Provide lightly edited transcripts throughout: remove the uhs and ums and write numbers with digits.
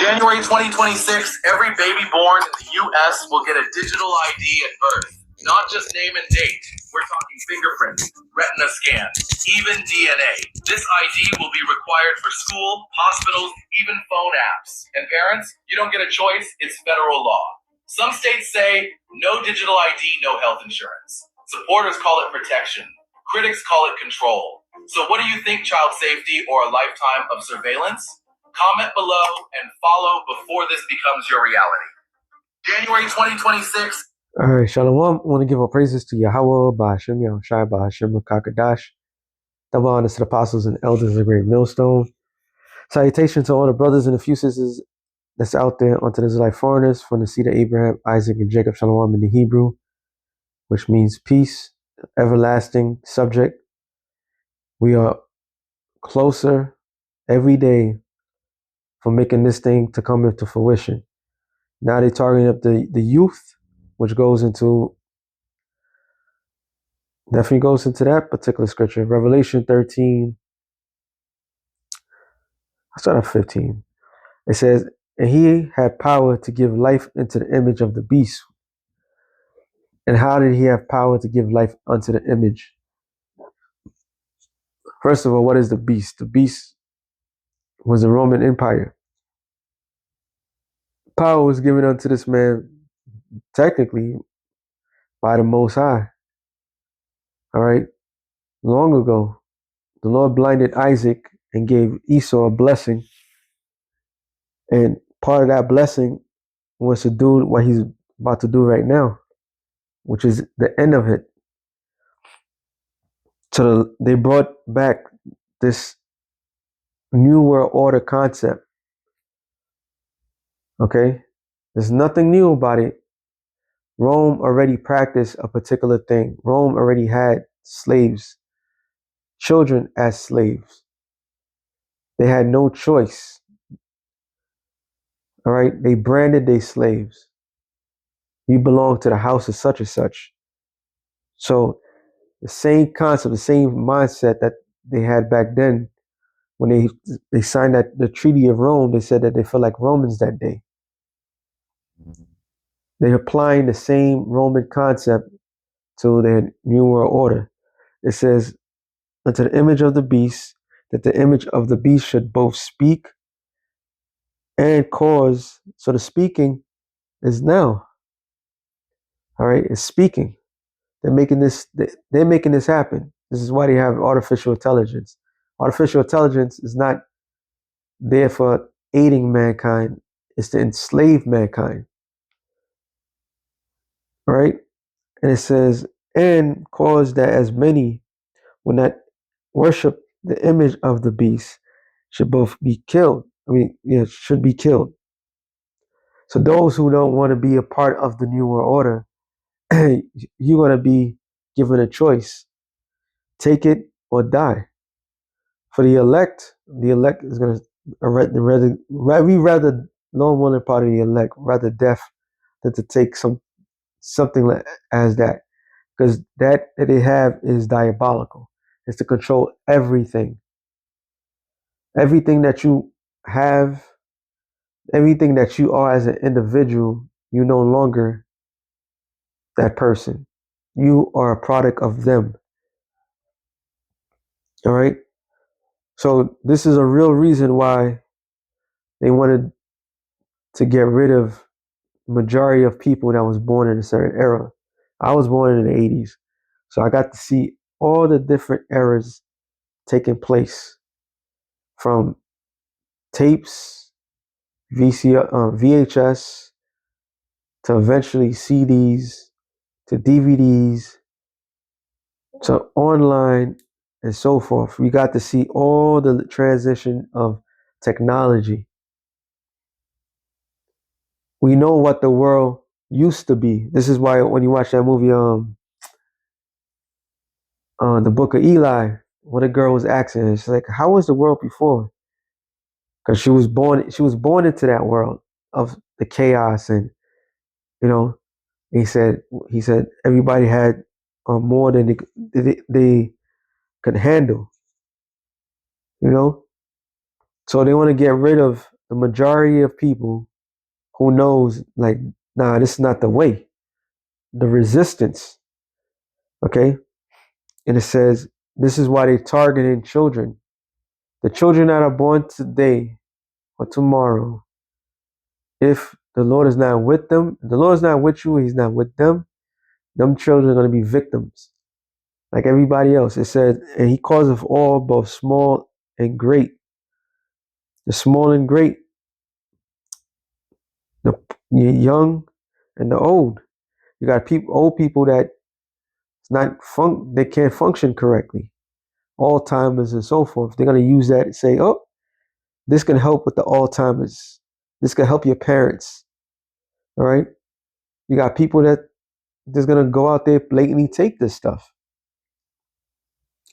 January 2026, every baby born in the U.S. will get a digital ID at birth. Not just name and date. We're talking fingerprints, retina scans, even DNA. This ID will be required for school, hospitals, even phone apps. And parents, you don't get a choice, it's federal law. Some states say, no digital ID, no health insurance. Supporters call it protection. Critics call it control. So what do you think, child safety or a lifetime of surveillance? Comment below and follow before this becomes your reality. January 2026. All right, Shalom. I want to give all praises to Yahweh, Ba'ashem, Yahushai, Ba'ashem, Kakadash. Double honors to the apostles and elders of the great millstone. Salutation to all the brothers and the few sisters that's out there, unto the Israelite foreigners from the seed of Abraham, Isaac, and Jacob. Shalom in the Hebrew, which means peace, everlasting subject. We are closer every day for making this thing to come into fruition. Now they're targeting up the youth, which goes into definitely goes into that particular scripture. Revelation 13. I start at 15. It says, and he had power to give life into the image of the beast. And how did he have power to give life unto the image? First of all, what is the beast? The beast was the Roman Empire. Power was given unto this man technically by the Most High. All right. Long ago, the Lord blinded Isaac and gave Esau a blessing. And part of that blessing was to do what he's about to do right now, which is the end of it. So they brought back this new world order concept. Okay? There's nothing new about it. Rome already practiced a particular thing. Rome already had slaves, children as slaves. They had no choice. All right? They branded their slaves. You belong to the house of such and such. So the same concept, the same mindset that they had back then, when they signed the Treaty of Rome, they said that they felt like Romans that day. They're applying the same Roman concept to their New World Order. It says, unto the image of the beast, that the image of the beast should both speak and cause. So the speaking is now. All right, it's speaking. They're making this happen. This is why they have artificial intelligence. Artificial intelligence is not there for aiding mankind. It's to enslave mankind. All right? And it says, and cause that as many will not worship the image of the beast should both be killed. Should be killed. So those who don't want to be a part of the New World Order, you're going to be given a choice. Take it or die. For the elect is going to rather no one in part of the elect, rather death than to take something as that. Because that they have is diabolical. It's to control everything. Everything that you have, everything that you are as an individual, you're no longer that person. You are a product of them. All right? So this is a real reason why they wanted to get rid of majority of people that was born in a certain era. I was born in the 80s. So I got to see all the different eras taking place, from tapes, VHS, to eventually CDs, to DVDs, to online, and so forth. We got to see all the transition of technology. We know what the world used to be. This is why when you watch that movie, The Book of Eli, when a girl was asking, she's like, how was the world before? Because she was born into that world of the chaos, and he said everybody had more than they could handle. So they want to get rid of the majority of people who knows like, nah, this is not the way. The resistance, okay? And it says this is why they're targeting children. The children that are born today or tomorrow, if the Lord is not with them, the Lord is not with you, He's not with them, them children are going to be victims like everybody else. It says, and He calls of all, both small and great. The small and great, the young and the old. You got old people that they can't function correctly, Alzheimer's and so forth. They're going to use that and say, oh, this can help with the Alzheimer's. This can help your parents. All right. You got people that just going to go out there blatantly take this stuff.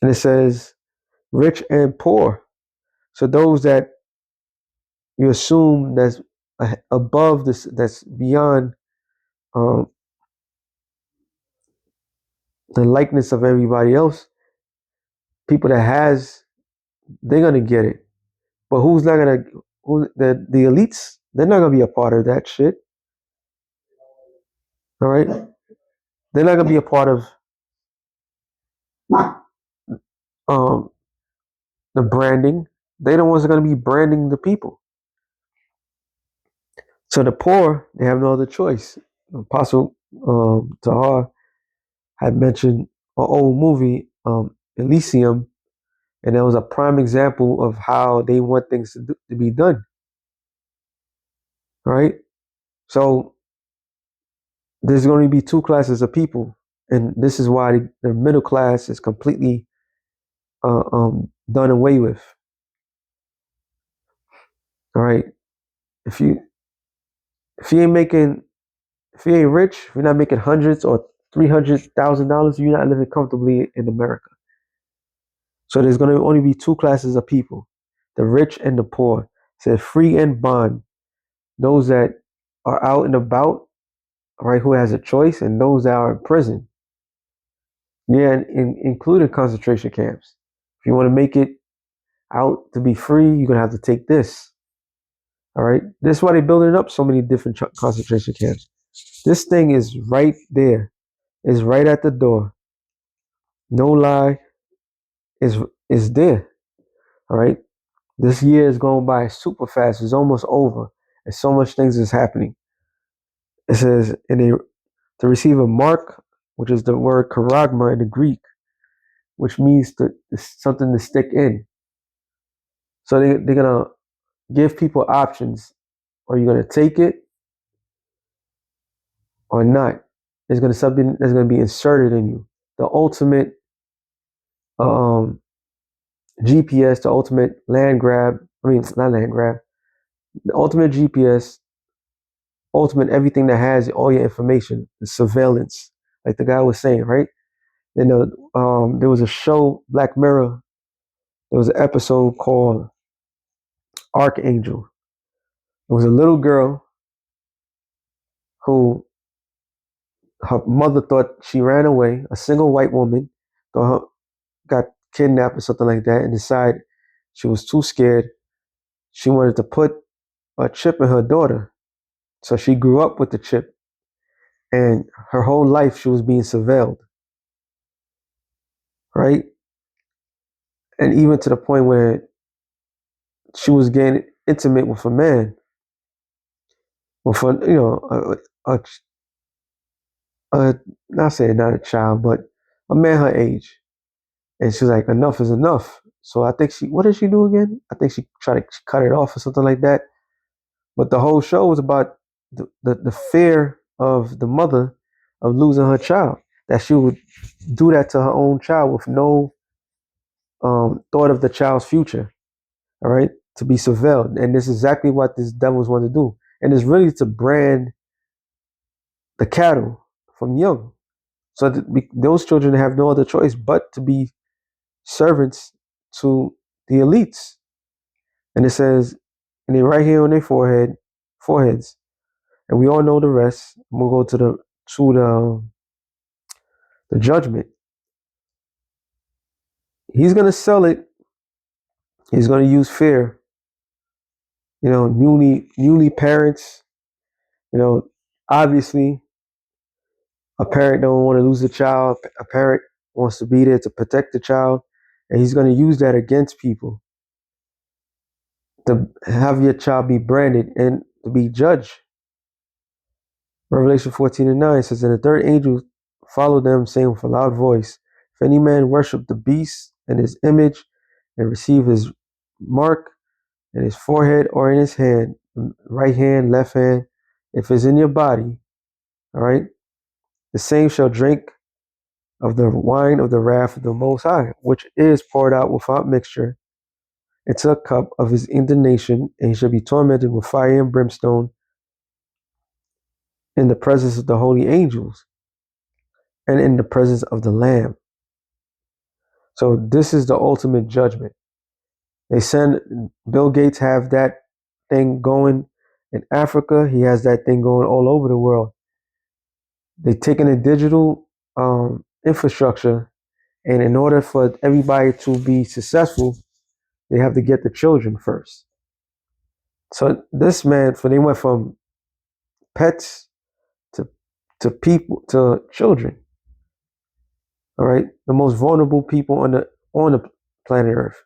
And it says rich and poor. So those that you assume that's above this, that's beyond um, the likeness of everybody else, people that has, they're going to get it. But who's not going to, the elites, they're not going to be a part of that shit. All right. They're not going to be a part of um, the branding. They're the ones that are going to be branding the people. So the poor, they have no other choice. Apostle Tahar had mentioned an old movie, Elysium, and that was a prime example of how they want things to be done. Right? So there's going to be two classes of people, and this is why the middle class is completely done away with. All right, if you ain't making, if you ain't rich, if you're not making hundreds or $300,000, you're not living comfortably in America. So there's going to only be two classes of people: the rich and the poor. It says free and bond. Those that are out and about, right, who has a choice, and those that are in prison. Yeah, including concentration camps. If you want to make it out to be free, you're gonna have to take this. All right, this is why they're building up so many different concentration camps. This thing is right there. It's right at the door. No lie, is there. All right. This year is going by super fast. It's almost over. And so much things is happening. It says to receive a mark, which is the word charagma in the Greek, which means something to stick in. So they're gonna give people options. Are you gonna take it or not? There's gonna something that's gonna be inserted in you. The ultimate GPS, the ultimate land grab. I mean, not land grab. The ultimate GPS, ultimate everything that has all your information, the surveillance, like the guy was saying, right? And there was a show, Black Mirror. There was an episode called Archangel. It was a little girl who her mother thought she ran away, a single white woman, thought her, got kidnapped or something like that, and decided she was too scared. She wanted to put a chip in her daughter. So she grew up with the chip, and her whole life she was being surveilled, right? And even to the point where she was getting intimate with a man, with not saying not a child, but a man her age. And she's like, enough is enough. So I think what did she do again? I think she tried to cut it off or something like that. But the whole show was about the fear of the mother of losing her child, that she would do that to her own child with no thought of the child's future, all right, to be surveilled. And this is exactly what these devils want to do. And it's really to brand the cattle from young. So those children have no other choice but to be servants to the elites. And it says, and they're right here on their foreheads. And we all know the rest. We'll go to the judgment. He's gonna sell it. He's gonna use fear. newly parents. Obviously, a parent don't want to lose a child. A parent wants to be there to protect the child, and he's going to use that against people to have your child be branded and to be judged. Revelation 14:9 says, and the third angel followed them, saying with a loud voice, if any man worship the beast and his image and receive his mark in his forehead or in his hand, right hand, left hand, if it's in your body, all right, the same shall drink of the wine of the wrath of the Most High, which is poured out without mixture into a cup of his indignation, and he shall be tormented with fire and brimstone in the presence of the holy angels and in the presence of the Lamb. So this is the ultimate judgment. They send Bill Gates have that thing going in Africa. He has that thing going all over the world. They're taking a digital infrastructure, and in order for everybody to be successful, they have to get the children first. So this man, they went from pets to people to children. All right, the most vulnerable people on the planet Earth.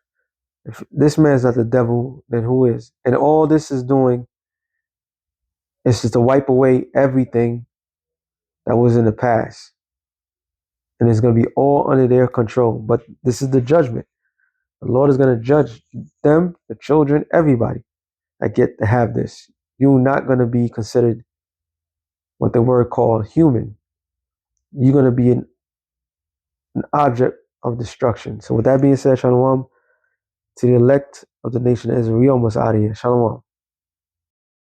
If this man's not the devil, then who is? And all this is doing is just to wipe away everything that was in the past, and it's going to be all under their control. But this is the judgment. The Lord is going to judge them, the children, everybody that get to have this. You're not going to be considered what the word called human. You're going to be an object of destruction. So with that being said, Shalom to the elect of the nation of Israel. We almost out of here. Shalom.